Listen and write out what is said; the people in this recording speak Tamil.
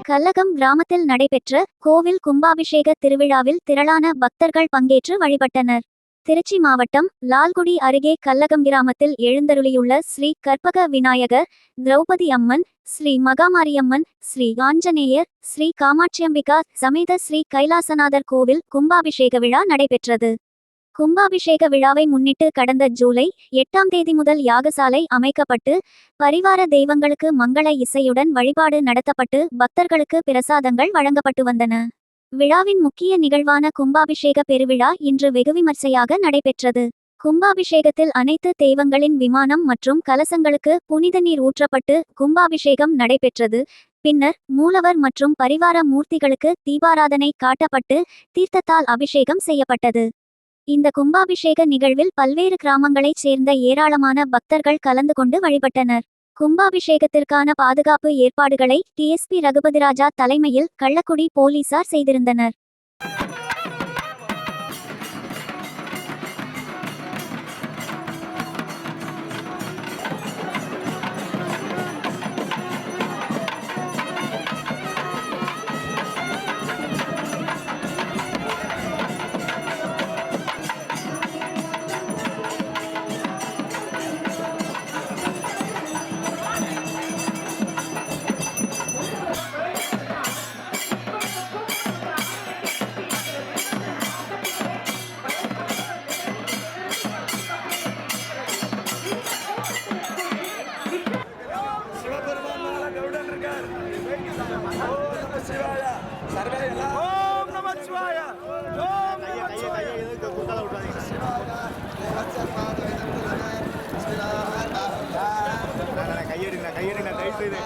கல்லகம் கிராமத்தில் நடைபெற்ற கோவில் கும்பாபிஷேக திருவிழாவில் திரளான பக்தர்கள் பங்கேற்று வழிபட்டனர். திருச்சி மாவட்டம் லால்குடி அருகே கல்லகம் கிராமத்தில் எழுந்தருளியுள்ள ஸ்ரீ கற்பக விநாயகர், திரௌபதி அம்மன், ஸ்ரீ மகாமாரியம்மன், ஸ்ரீ ஆஞ்சநேயர், ஸ்ரீ காமாட்சியம்பிகா சமேத ஸ்ரீ கைலாசநாதர் கோவில் கும்பாபிஷேக விழா நடைபெற்றது. கும்பாபிஷேக விழாவை முன்னிட்டு கடந்த ஜூலை 8ஆம் தேதி முதல் யாகசாலை அமைக்கப்பட்டு பரிவார தெய்வங்களுக்கு மங்கள இசையுடன் வழிபாடு நடத்தப்பட்டு பக்தர்களுக்கு பிரசாதங்கள் வழங்கப்பட்டு வந்தன. விழாவின் முக்கிய நிகழ்வான கும்பாபிஷேக பெருவிழா இன்று வெகுவிமர்சையாக நடைபெற்றது. கும்பாபிஷேகத்தில் அனைத்து தெய்வங்களின் விமானம் மற்றும் கலசங்களுக்கு புனித நீர் ஊற்றப்பட்டு கும்பாபிஷேகம் நடைபெற்றது. பின்னர் மூலவர் மற்றும் பரிவார மூர்த்திகளுக்கு தீபாராதனை காட்டப்பட்டு தீர்த்தத்தால் அபிஷேகம் செய்யப்பட்டது. இந்த கும்பாபிஷேக நிகழ்வில் பல்வேறு கிராமங்களைச் சேர்ந்த ஏராளமான பக்தர்கள் கலந்து கொண்டு வழிபட்டனர். கும்பாபிஷேகத்திற்கான பாதுகாப்பு ஏற்பாடுகளை டிஎஸ்பி ரகுபதிராஜா தலைமையில் கள்ளக்குடி போலீசார் செய்திருந்தனர். ஓம் நமச்சிவாய. கையெடுங்க தயவு செய்து.